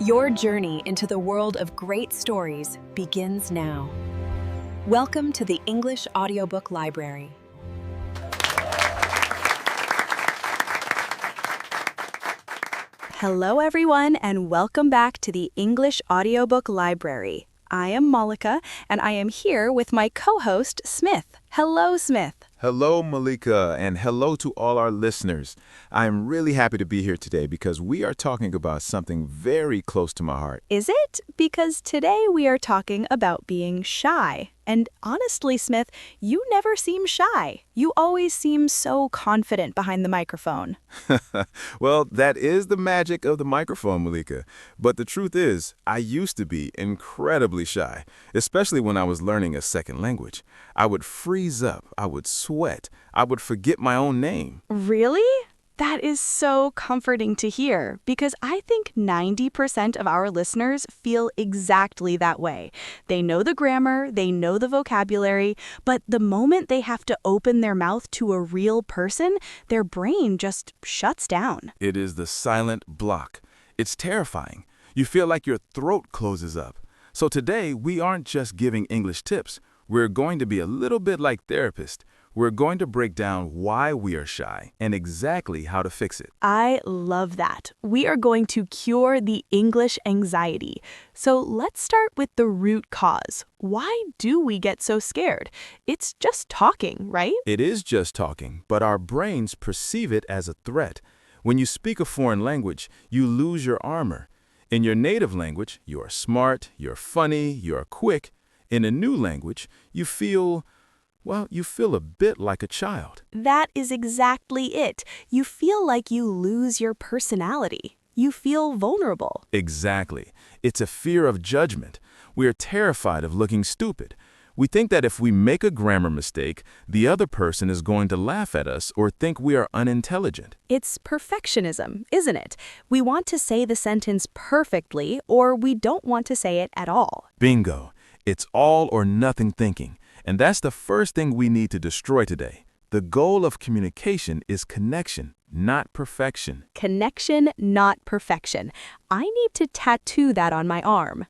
Your journey into the world of great stories begins now. Welcome to the English Audiobook Library. Hello everyone, and welcome back to the English Audiobook Library. I am Molika, and I am here with my co-host, Smith. Hello, Smith. Hello, Molika, and hello to all our listeners. I am really happy to be here today because we are talking about something very close to my heart. Is it? Because today we are talking about being shy. And honestly, Smith, you never seem shy. You always seem so confident behind the microphone. Well, that is the magic of the microphone, Molika. But the truth is, I used to be incredibly shy, especially when I was learning a second language. I would freeze up, I would sweat, I would forget my own name. Really? That is so comforting to hear, because I think 90% of our listeners feel exactly that way. They know the grammar, they know the vocabulary, but the moment they have to open their mouth to a real person, their brain just shuts down. It is the silent block. It's terrifying. You feel like your throat closes up. So today, we aren't just giving English tips. We're going to be a little bit like therapists. We're going to break down why we are shy and exactly how to fix it. I love that. We are going to cure the English anxiety. So let's start with the root cause. Why do we get so scared? It's just talking, right? It is just talking, but our brains perceive it as a threat. When you speak a foreign language, you lose your armor. In your native language, you are smart, you're funny, you're quick. In a new language, you feel a bit like a child. That is exactly it. You feel like you lose your personality. You feel vulnerable. Exactly. It's a fear of judgment. We are terrified of looking stupid. We think that if we make a grammar mistake, the other person is going to laugh at us or think we are unintelligent. It's perfectionism, isn't it? We want to say the sentence perfectly, or we don't want to say it at all. Bingo. It's all or nothing thinking. And that's the first thing we need to destroy today. The goal of communication is connection, not perfection. Connection, not perfection. I need to tattoo that on my arm.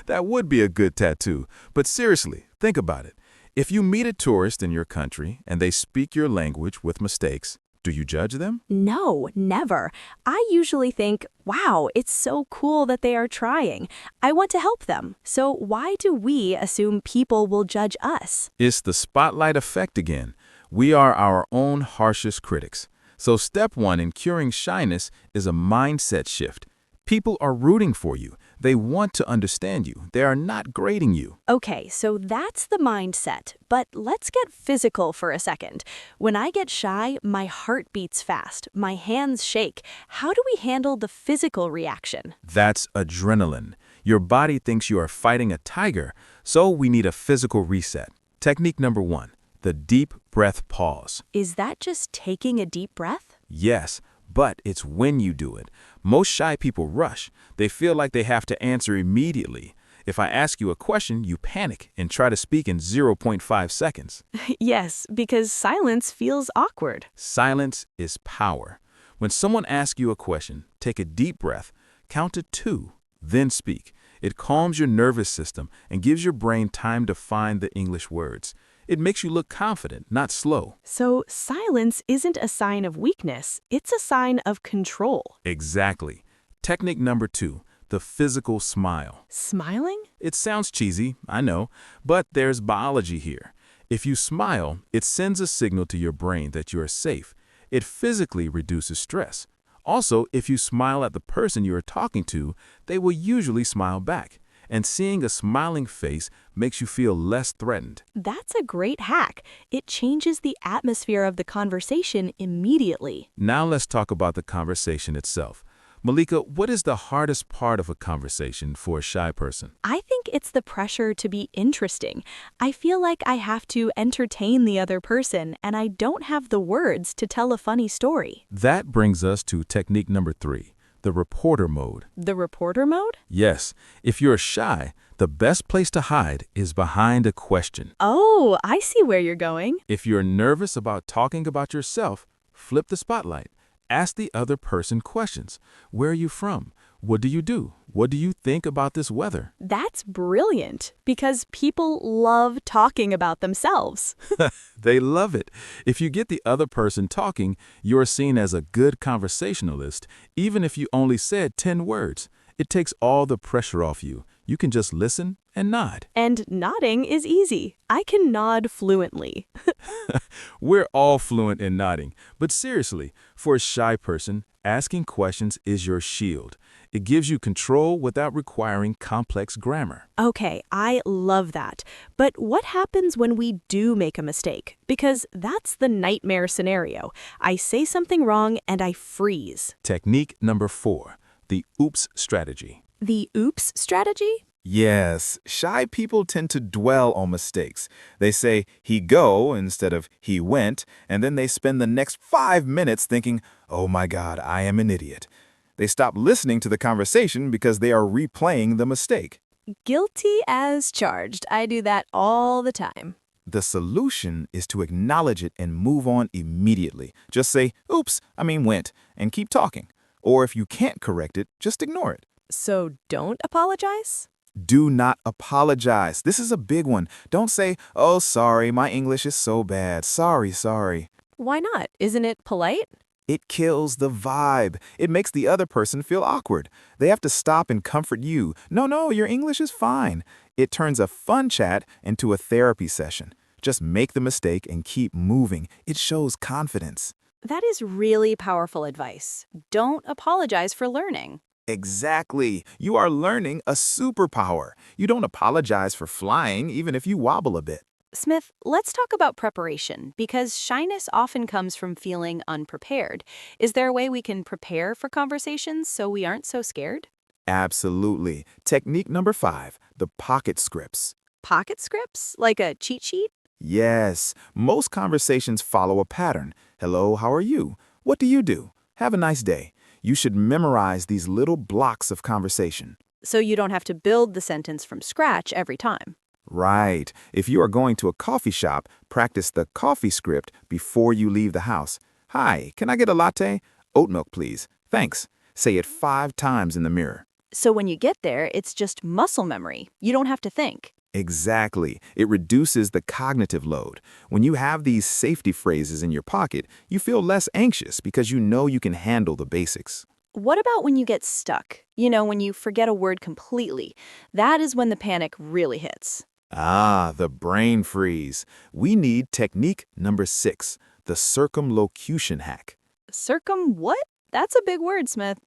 That would be a good tattoo. But seriously, think about it. If you meet a tourist in your country and they speak your language with mistakes, do you judge them? No, never. I usually think, wow, it's so cool that they are trying. I want to help them. So why do we assume people will judge us? It's the spotlight effect again. We are our own harshest critics. So step one in curing shyness is a mindset shift. People are rooting for you. They want to understand you. They are not grading you. Okay, so that's the mindset. But let's get physical for a second. When I get shy, my heart beats fast. My hands shake. How do we handle the physical reaction? That's adrenaline. Your body thinks you are fighting a tiger, so we need a physical reset. Technique number one, the deep breath pause. Is that just taking a deep breath? Yes, but it's when you do it. Most shy people rush. They feel like they have to answer immediately. If I ask you a question, you panic and try to speak in 0.5 seconds. Yes, because silence feels awkward. Silence is power. When someone asks you a question, take a deep breath, count to 2, then speak. It calms your nervous system and gives your brain time to find the English words. It makes you look confident, not slow. So silence isn't a sign of weakness, it's a sign of control. Exactly. Technique number 2, the physical smile. Smiling? It sounds cheesy, I know, but there's biology here. If you smile, it sends a signal to your brain that you are safe. It physically reduces stress. Also, if you smile at the person you are talking to, they will usually smile back. And seeing a smiling face makes you feel less threatened. That's a great hack. It changes the atmosphere of the conversation immediately. Now let's talk about the conversation itself. Molika, what is the hardest part of a conversation for a shy person? I think it's the pressure to be interesting. I feel like I have to entertain the other person, and I don't have the words to tell a funny story. That brings us to technique number 3, the reporter mode. The reporter mode? Yes, if you're shy, the best place to hide is behind a question. Oh, I see where you're going. If you're nervous about talking about yourself, flip the spotlight. Ask the other person questions. Where are you from? What do you do? What do you think about this weather? That's brilliant, because people love talking about themselves. They love it. If you get the other person talking, you're seen as a good conversationalist, even if you only said 10 words. It takes all the pressure off you. You can just listen and nod. And nodding is easy. I can nod fluently. We're all fluent in nodding, but seriously, for a shy person, asking questions is your shield. It gives you control without requiring complex grammar. Okay, I love that. But what happens when we do make a mistake? Because that's the nightmare scenario. I say something wrong and I freeze. Technique number 4, the oops strategy. The oops strategy? Yes, shy people tend to dwell on mistakes. They say, he go instead of he went, and then they spend the next 5 minutes thinking, oh my God, I am an idiot. They stop listening to the conversation because they are replaying the mistake. Guilty as charged. I do that all the time. The solution is to acknowledge it and move on immediately. Just say, oops, went, and keep talking. Or if you can't correct it, just ignore it. So don't apologize? Do not apologize. This is a big one. Don't say, oh, sorry, my English is so bad. Sorry. Why not? Isn't it polite? It kills the vibe. It makes the other person feel awkward. They have to stop and comfort you. No, your English is fine. It turns a fun chat into a therapy session. Just make the mistake and keep moving. It shows confidence. That is really powerful advice. Don't apologize for learning. Exactly. You are learning a superpower. You don't apologize for flying, even if you wobble a bit. Smith, let's talk about preparation, because shyness often comes from feeling unprepared. Is there a way we can prepare for conversations so we aren't so scared? Absolutely. Technique number 5, the pocket scripts. Pocket scripts? Like a cheat sheet? Yes, most conversations follow a pattern. Hello, how are you? What do you do? Have a nice day. You should memorize these little blocks of conversation. So you don't have to build the sentence from scratch every time. Right. If you are going to a coffee shop, practice the coffee script before you leave the house. Hi, can I get a latte? Oat milk, please. Thanks. Say it 5 times in the mirror. So when you get there, it's just muscle memory. You don't have to think. Exactly. It reduces the cognitive load. When you have these safety phrases in your pocket, you feel less anxious because you know you can handle the basics. What about when you get stuck? You know, when you forget a word completely. That is when the panic really hits. Ah, the brain freeze. We need technique number 6, the circumlocution hack. What? That's a big word, Smith.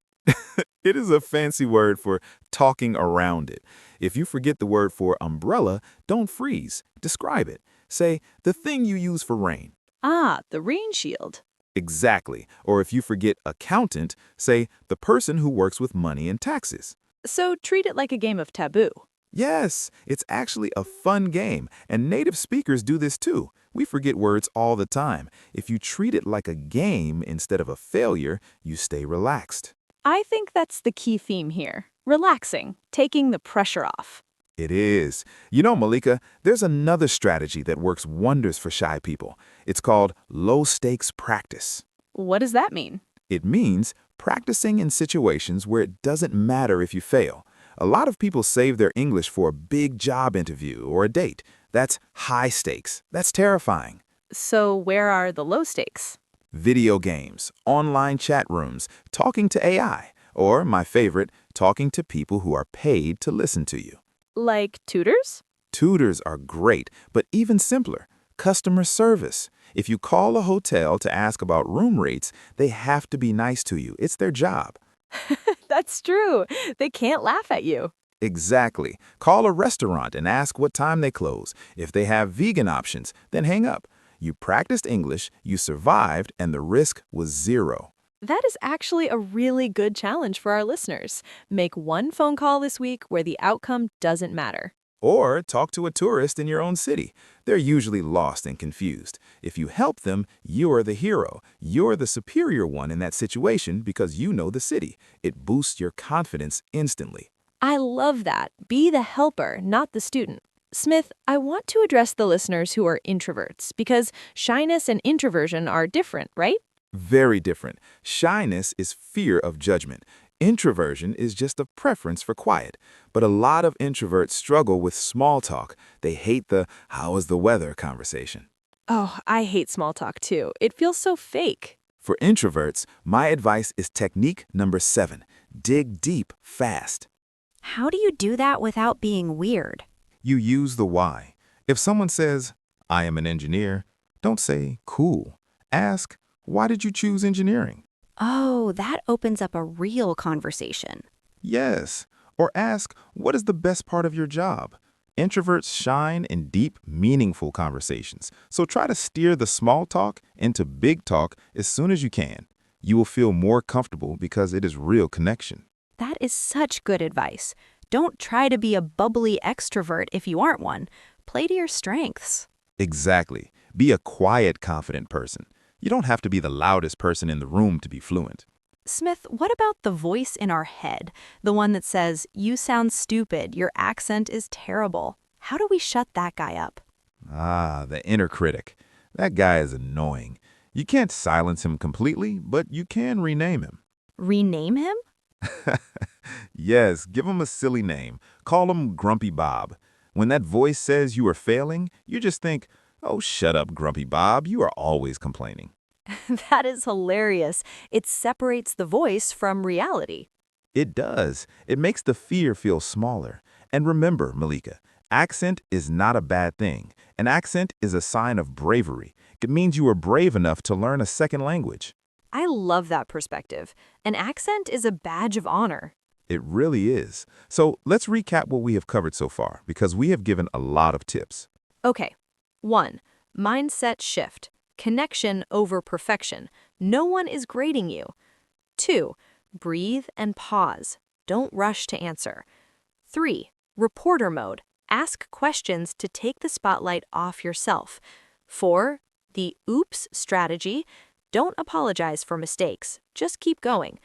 It is a fancy word for talking around it. If you forget the word for umbrella, don't freeze. Describe it. Say, the thing you use for rain. Ah, the rain shield. Exactly. Or if you forget accountant, say, the person who works with money and taxes. So treat it like a game of taboo. Yes, it's actually a fun game, and native speakers do this too. We forget words all the time. If you treat it like a game instead of a failure, you stay relaxed. I think that's the key theme here. Relaxing, taking the pressure off. It is. You know, Molika, there's another strategy that works wonders for shy people. It's called low-stakes practice. What does that mean? It means practicing in situations where it doesn't matter if you fail. A lot of people save their English for a big job interview or a date. That's high stakes. That's terrifying. So where are the low stakes? Video games, online chat rooms, talking to AI, or, my favorite, talking to people who are paid to listen to you. Like tutors? Tutors are great, but even simpler, customer service. If you call a hotel to ask about room rates, they have to be nice to you. It's their job. That's true. They can't laugh at you. Exactly. Call a restaurant and ask what time they close. If they have vegan options, then hang up. You practiced English, you survived, and the risk was 0. That is actually a really good challenge for our listeners. Make one phone call this week where the outcome doesn't matter. Or talk to a tourist in your own city. They're usually lost and confused. If you help them, you're the hero. You're the superior one in that situation because you know the city. It boosts your confidence instantly. I love that. Be the helper, not the student. Smith, I want to address the listeners who are introverts because shyness and introversion are different, right? Very different. Shyness is fear of judgment. Introversion is just a preference for quiet, but a lot of introverts struggle with small talk. They hate the "how is the weather" conversation. Oh, I hate small talk too. It feels so fake. For introverts, my advice is technique number 7. Dig deep fast. How do you do that without being weird? You use the why. If someone says, "I am an engineer," don't say, "cool." Ask, "Why did you choose engineering?" Oh, that opens up a real conversation. Yes. Or ask, "What is the best part of your job?" Introverts shine in deep, meaningful conversations, so try to steer the small talk into big talk as soon as you can. You will feel more comfortable because it is real connection. That is such good advice. Don't try to be a bubbly extrovert if you aren't one. Play to your strengths. Exactly. Be a quiet, confident person. You don't have to be the loudest person in the room to be fluent. Smith, what about the voice in our head? The one that says, "You sound stupid, your accent is terrible." How do we shut that guy up? Ah, the inner critic. That guy is annoying. You can't silence him completely, but you can rename him. Rename him? Yes, give him a silly name. Call him Grumpy Bob. When that voice says you are failing, you just think, "Oh, shut up, Grumpy Bob. You are always complaining." That is hilarious. It separates the voice from reality. It does. It makes the fear feel smaller. And remember, Molika, accent is not a bad thing. An accent is a sign of bravery. It means you are brave enough to learn a second language. I love that perspective. An accent is a badge of honor. It really is. So let's recap what we have covered so far, because we have given a lot of tips. Okay. 1. Mindset shift. Connection over perfection. No one is grading you. 2. Breathe and pause. Don't rush to answer. 3. Reporter mode. Ask questions to take the spotlight off yourself. 4. The oops strategy. Don't apologize for mistakes. Just keep going.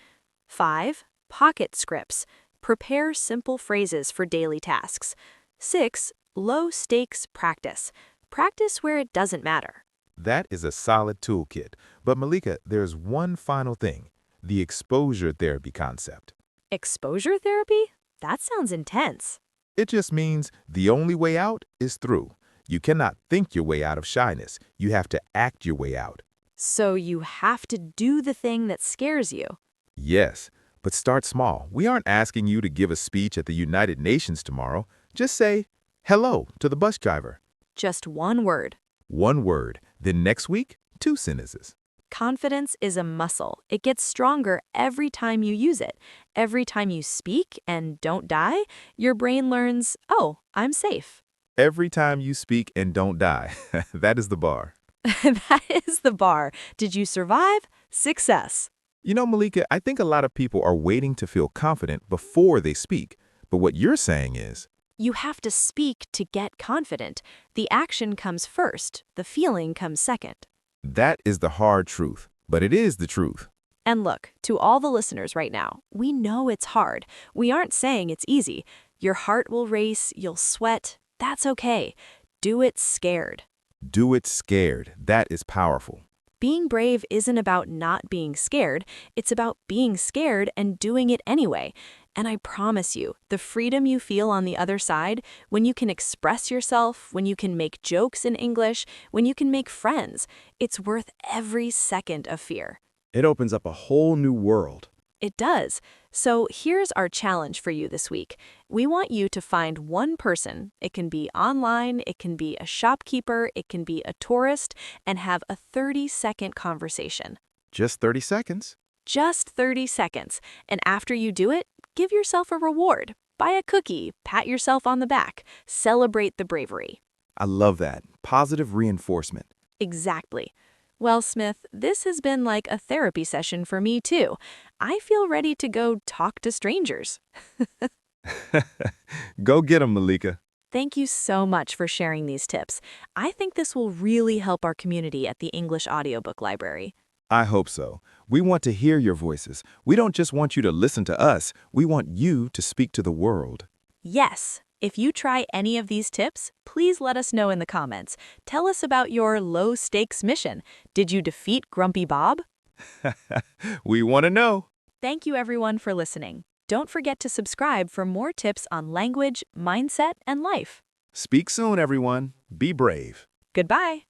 5. Pocket scripts. Prepare simple phrases for daily tasks. 6. Low stakes practice. Practice where it doesn't matter. That is a solid toolkit. But Molika, there's one final thing, the exposure therapy concept. Exposure therapy? That sounds intense. It just means the only way out is through. You cannot think your way out of shyness. You have to act your way out. So you have to do the thing that scares you. Yes, but start small. We aren't asking you to give a speech at the United Nations tomorrow. Just say hello to the bus driver. Just one word. One word. Then next week, 2 sentences. Confidence is a muscle. It gets stronger every time you use it. Every time you speak and don't die, your brain learns, oh, I'm safe. Every time you speak and don't die. That is the bar. That is the bar. Did you survive? Success. You know, Molika, I think a lot of people are waiting to feel confident before they speak. But what you're saying is, You have to speak to get confident. The action comes first. The feeling comes second. that is the hard truth. But it is the truth. And look, to all the listeners right now, we know it's hard. We aren't saying it's easy. Your heart will race, you'll sweat. That's okay. Do it scared. Do it scared. That is powerful. Being brave isn't about not being scared. It's about being scared and doing it anyway. And I promise you, the freedom you feel on the other side, when you can express yourself, when you can make jokes in English, when you can make friends, it's worth every second of fear. It opens up a whole new world. It does. So here's our challenge for you this week. We want you to find one person, it can be online, it can be a shopkeeper, it can be a tourist, and have a 30-second conversation. Just 30 seconds. Just 30 seconds. And after you do it, give yourself a reward. Buy a cookie, pat yourself on the back, celebrate the bravery. I love that. Positive reinforcement. Exactly. Well, Smith, this has been like a therapy session for me too. I feel ready to go talk to strangers. Go get 'em, Molika. Thank you so much for sharing these tips. I think this will really help our community at the English Audiobook Library. I hope so. We want to hear your voices. We don't just want you to listen to us. We want you to speak to the world. Yes. If you try any of these tips, please let us know in the comments. Tell us about your low-stakes mission. Did you defeat Grumpy Bob? We want to know. Thank you everyone for listening. Don't forget to subscribe for more tips on language, mindset, and life. Speak soon, everyone. Be brave. Goodbye.